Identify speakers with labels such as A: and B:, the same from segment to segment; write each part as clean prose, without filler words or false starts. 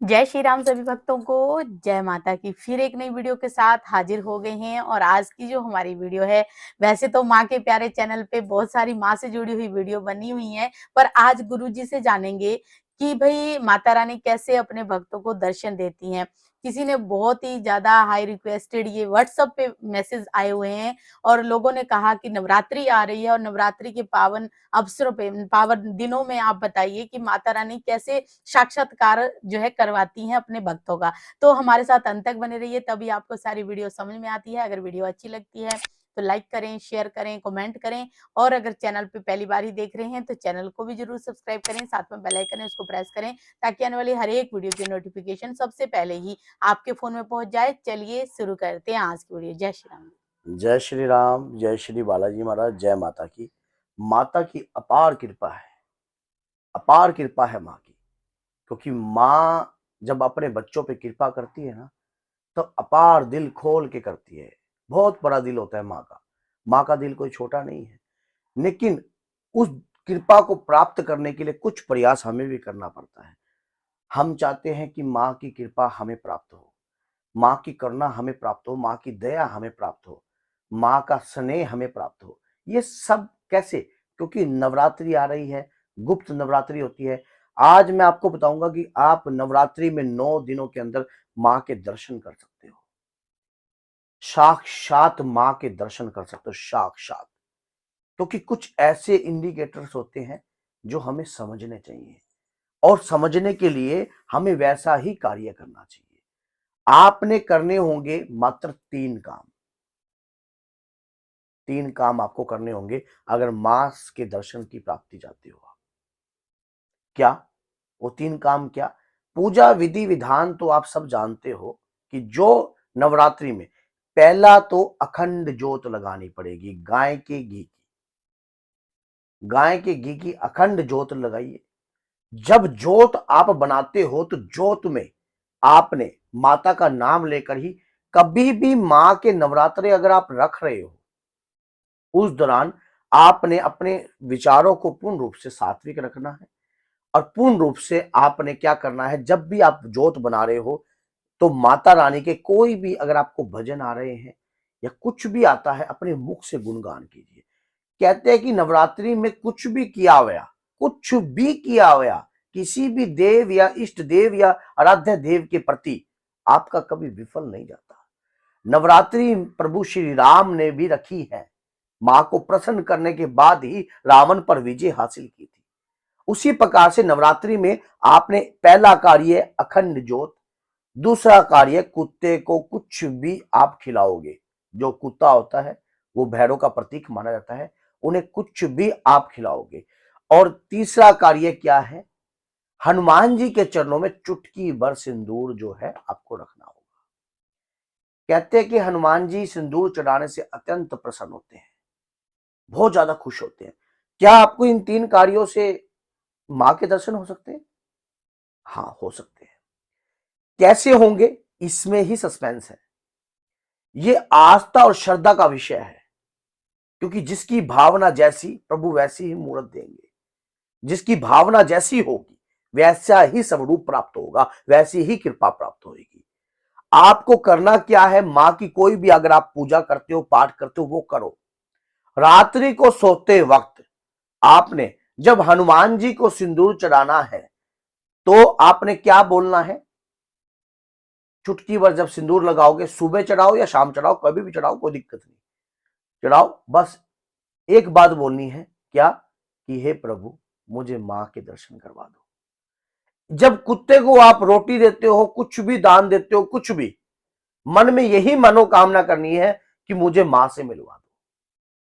A: जय श्री राम सभी भक्तों को, जय माता की। फिर एक नई वीडियो के साथ हाजिर हो गए हैं। और आज की जो हमारी वीडियो है, वैसे तो माँ के प्यारे चैनल पे बहुत सारी माँ से जुड़ी हुई वीडियो बनी हुई है, पर आज गुरुजी से जानेंगे कि भाई माता रानी कैसे अपने भक्तों को दर्शन देती हैं। किसी ने बहुत ही ज्यादा हाई रिक्वेस्टेड ये व्हाट्सएप पे मैसेज आए हुए हैं और लोगों ने कहा कि नवरात्रि आ रही है और नवरात्रि के पावन अवसरों पे, पावन दिनों में आप बताइए कि माता रानी कैसे साक्षात्कार जो है करवाती हैं अपने भक्तों का। तो हमारे साथ अंत तक बने रहिए, तभी आपको सारी वीडियो समझ में आती है। अगर वीडियो अच्छी लगती है तो लाइक करें, शेयर करें, कमेंट करें। और अगर चैनल पे पहली बार ही देख रहे हैं तो चैनल को भी जरूर सब्सक्राइब करें, साथ में बेल आइकन है उसको प्रेस करें, ताकि आने वाली हर एक वीडियो की नोटिफिकेशन सबसे पहले ही आपके फोन में पहुंच जाए। चलिए शुरू करते हैं आज की वीडियो। जय श्री राम।
B: जय श्री राम, जय श्री बालाजी महाराज, जय माता की। माता की अपार कृपा है, अपार कृपा है माँ की। क्योंकि माँ जब अपने बच्चों पे कृपा करती है ना, तो अपार दिल खोल के करती है। बहुत बड़ा दिल होता है माँ का। माँ का दिल कोई छोटा नहीं है। लेकिन उस कृपा को प्राप्त करने के लिए कुछ प्रयास हमें भी करना पड़ता है। हम चाहते हैं कि माँ की कृपा हमें प्राप्त हो, माँ की करुणा हमें प्राप्त हो, माँ की दया हमें प्राप्त हो, माँ का स्नेह हमें प्राप्त हो। ये सब कैसे? क्योंकि नवरात्रि आ रही है, गुप्त नवरात्रि होती है। आज मैं आपको बताऊंगा कि आप नवरात्रि में 9 दिनों के अंदर माँ के दर्शन कर सकते हो। साक्षात माँ के दर्शन कर सकते हो, साक्षात। क्योंकि कुछ ऐसे इंडिकेटर्स होते हैं जो हमें समझने चाहिए, और समझने के लिए हमें वैसा ही कार्य करना चाहिए। आपने करने होंगे मात्र 3 काम। 3 काम आपको करने होंगे अगर मां के दर्शन की प्राप्ति चाहते हो आप। क्या वो 3 काम? क्या? पूजा विधि विधान तो आप सब जानते हो कि जो नवरात्रि में पहला तो अखंड ज्योत लगानी पड़ेगी गाय के घी की। गाय के घी की अखंड ज्योत लगाइए। जब ज्योत आप बनाते हो तो ज्योत में आपने माता का नाम लेकर ही, कभी भी मां के नवरात्रे अगर आप रख रहे हो, उस दौरान आपने अपने विचारों को पूर्ण रूप से सात्विक रखना है। और पूर्ण रूप से आपने क्या करना है, जब भी आप ज्योत बना रहे हो तो माता रानी के कोई भी अगर आपको भजन आ रहे हैं या कुछ भी आता है, अपने मुख से गुणगान कीजिए। कहते हैं कि नवरात्रि में कुछ भी किया हुआ, कुछ भी किया हुआ किसी भी देव या इष्ट देव या आराध्य देव के प्रति आपका कभी विफल नहीं जाता। नवरात्रि प्रभु श्री राम ने भी रखी है। मां को प्रसन्न करने के बाद ही रावण पर विजय हासिल की थी। उसी प्रकार से नवरात्रि में आपने पहला कार्य अखंड ज्योत, दूसरा कार्य कुत्ते को कुछ भी आप खिलाओगे। जो कुत्ता होता है वो भैरव का प्रतीक माना जाता है, उन्हें कुछ भी आप खिलाओगे। और तीसरा कार्य क्या है? हनुमान जी के चरणों में चुटकी भर सिंदूर जो है आपको रखना होगा। कहते हैं कि हनुमान जी सिंदूर चढ़ाने से अत्यंत प्रसन्न होते हैं, बहुत ज्यादा खुश होते हैं। क्या आपको इन 3 कार्यों से मां के दर्शन हो सकते हैं? हाँ, हो सकते हैं। कैसे होंगे, इसमें ही सस्पेंस है। ये आस्था और श्रद्धा का विषय है। क्योंकि जिसकी भावना जैसी, प्रभु वैसी ही मूर्त देंगे। जिसकी भावना जैसी होगी वैसा ही स्वरूप प्राप्त होगा, वैसी ही कृपा प्राप्त होगी। आपको करना क्या है? मां की कोई भी अगर आप पूजा करते हो, पाठ करते हो, वो करो। रात्रि को सोते वक्त आपने जब हनुमान जी को सिंदूर चढ़ाना है तो आपने क्या बोलना है? चुटकी भर जब सिंदूर लगाओगे, सुबह चढ़ाओ या शाम चढ़ाओ, कभी भी चढ़ाओ, कोई दिक्कत नहीं, चढ़ाओ। बस एक बात बोलनी है, क्या? कि हे प्रभु, मुझे मां के दर्शन करवा दो। जब कुत्ते को आप रोटी देते हो, कुछ भी दान देते हो, कुछ भी, मन में यही मनोकामना करनी है कि मुझे मां से मिलवा दो।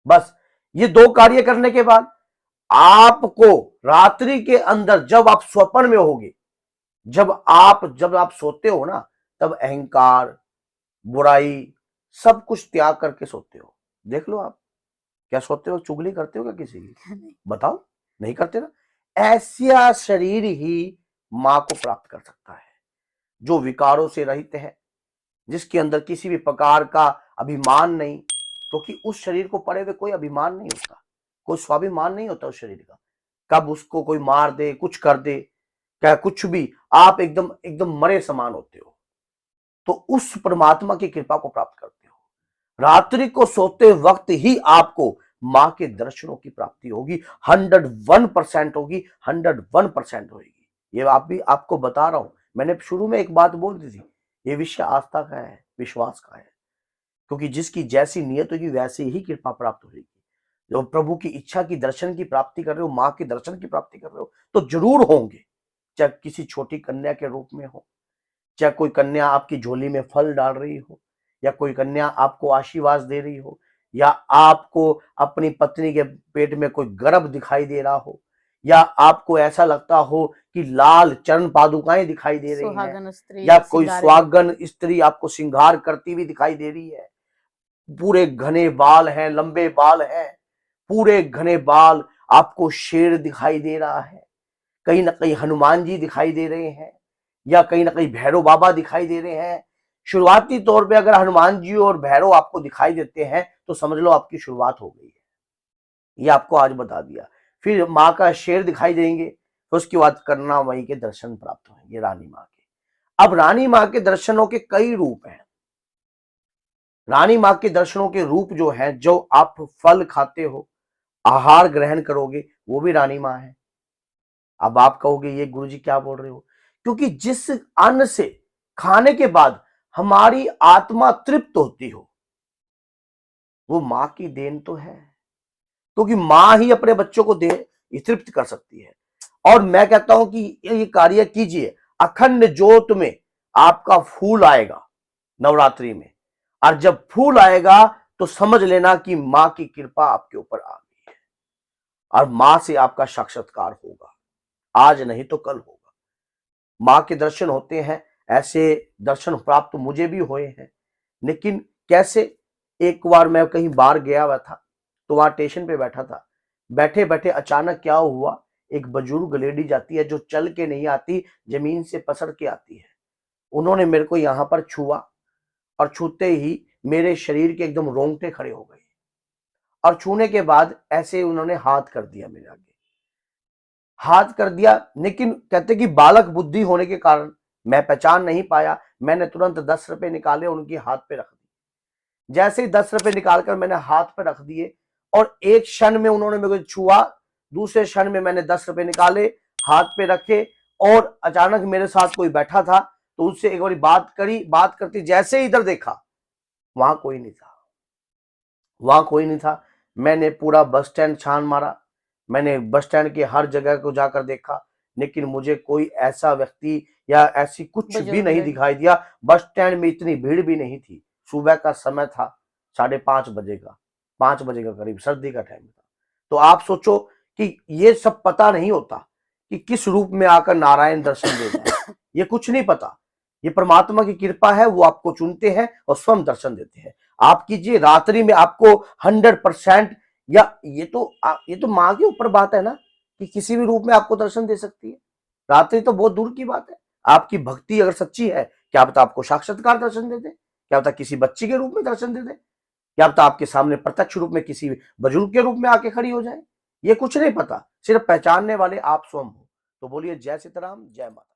B: बस ये 2 कार्य करने के बाद आपको रात्रि के अंदर जब आप स्वप्न में होगे, जब आप सोते हो ना, तब अहंकार, बुराई, सब कुछ त्याग करके सोते हो। देख लो आप, क्या सोते हो? चुगली करते हो क्या किसी की? बताओ, नहीं करते ना? ऐसा शरीर ही मां को प्राप्त कर सकता है, जो विकारों से रहित है, जिसके अंदर किसी भी प्रकार का अभिमान नहीं। क्योंकि उस शरीर को पड़े हुए कोई अभिमान नहीं होता, कोई स्वाभिमान नहीं होता उस शरीर का। कब उसको कोई मार दे, कुछ कर दे, क्या कुछ भी, आप एकदम एकदम मरे समान होते हो, तो उस परमात्मा की कृपा को प्राप्त करते हो। रात्रि को सोते वक्त ही आपको मां के दर्शनों की प्राप्ति होगी, 101% होगी, 101% होगी। ये आप भी आपको बता रहा हूं। मैंने शुरू में एक बात बोल दी थी, ये विषय आस्था का है, विश्वास का है, क्योंकि जिसकी जैसी नियत होगी वैसी ही कृपा प्राप्त होगी। जो प्रभु की इच्छा की दर्शन की प्राप्ति कर रहे हो, मां के दर्शन की प्राप्ति कर रहे हो, तो जरूर होंगे। चाहे किसी छोटी कन्या के रूप में हो, चाहे कोई कन्या आपकी झोली में फल डाल रही हो, या कोई कन्या आपको आशीर्वाद दे रही हो, या आपको अपनी पत्नी के पेट में कोई गर्भ दिखाई दे रहा हो, या आपको ऐसा लगता हो कि लाल चरण पादुकाएं दिखाई दे रही हैं,
A: सुहागन स्त्री
B: या कोई
A: सिंगारे
B: सुहागन स्त्री आपको श्रृंगार करती हुई दिखाई दे रही है। पूरे घने बाल हैं, लंबे बाल हैं, पूरे घने बाल, आपको शेर दिखाई दे रहा है, कहीं ना कहीं हनुमान जी दिखाई दे रहे हैं, या कहीं ना कहीं भैरव बाबा दिखाई दे रहे हैं। शुरुआती तौर पे अगर हनुमान जी और भैरव आपको दिखाई देते हैं तो समझ लो आपकी शुरुआत हो गई है। ये आपको आज बता दिया। फिर माँ का शेर दिखाई देंगे, तो उसके बाद करना वहीं के दर्शन प्राप्त होंगे रानी माँ के। अब रानी माँ के दर्शनों के कई रूप हैं। रानी माँ के दर्शनों के रूप जो है, जो आप फल खाते हो, आहार ग्रहण करोगे, वो भी रानी माँ है। अब आप कहोगे ये गुरुजी क्या बोल रहे हो, क्योंकि जिस अन्न से खाने के बाद हमारी आत्मा तृप्त होती हो, वो मां की देन तो है, क्योंकि मां ही अपने बच्चों को दे तृप्त कर सकती है। और मैं कहता हूं कि ये कार्य कीजिए, अखंड ज्योत में आपका फूल आएगा नवरात्रि में, और जब फूल आएगा तो समझ लेना कि मां की कृपा आपके ऊपर आ गई है, और मां से आपका साक्षात्कार होगा, आज नहीं तो कल होगा। मां के दर्शन होते हैं, ऐसे दर्शन प्राप्त मुझे भी हुए हैं। लेकिन कैसे, एक बार मैं कहीं बाहर गया हुआ था, तो वहां स्टेशन पे बैठा था, बैठे बैठे अचानक क्या हुआ, एक बुजुर्ग लेडी जाती है जो चल के नहीं आती, जमीन से पसर के आती है। उन्होंने मेरे को यहां पर छुआ, और छूते ही मेरे शरीर के एकदम रोंगटे खड़े हो गए, और छूने के बाद ऐसे उन्होंने हाथ कर दिया मेरे आगे, हाथ कर दिया। लेकिन कहते कि बालक बुद्धि होने के कारण मैं पहचान नहीं पाया। मैंने तुरंत 10 रुपए निकाले, उनके हाथ पे रख दिए। जैसे ही 10 रुपए निकालकर मैंने हाथ पे रख दिए, और एक क्षण में उन्होंने मेरे को छुआ, दूसरे क्षण में मैंने 10 रुपए निकाले, हाथ पे रखे, और अचानक मेरे साथ कोई बैठा था, तो उससे एक बार बात करी। बात करती जैसे ही इधर देखा, वहां कोई नहीं था, वहां कोई नहीं था। मैंने पूरा बस स्टैंड छान मारा, मैंने बस स्टैंड की हर जगह को जाकर देखा, लेकिन मुझे कोई ऐसा व्यक्ति या ऐसी कुछ भी
A: बुजुर्ग
B: नहीं
A: लेडी
B: दिखाई दिया। बस स्टैंड में इतनी भीड़ भी नहीं थी, सुबह का समय था, 5:30 बजे का, 5 बजे का करीब, सर्दी का टाइम था। तो आप सोचो कि ये सब पता नहीं होता कि किस रूप में आकर नारायण दर्शन दे जाए, ये कुछ नहीं पता। ये परमात्मा की कृपा है, वो आपको चुनते हैं और स्वयं दर्शन देते हैं। आप कीजिए, रात्रि में आपको 100%, या ये तो माँ के ऊपर बात है ना, कि किसी भी रूप में आपको दर्शन दे सकती है। रात्रि तो बहुत दूर की बात है। आपकी भक्ति अगर सच्ची है, क्या पता आपको साक्षात्कार दर्शन दे दे, क्या पता किसी बच्ची के रूप में दर्शन दे दे, क्या पता आपके सामने प्रत्यक्ष रूप में किसी बुजुर्ग के रूप में आके खड़ी हो जाए। ये कुछ नहीं पता, सिर्फ पहचानने वाले आप स्वयं हो। तो बोलिए जय सीताराम, जय माता।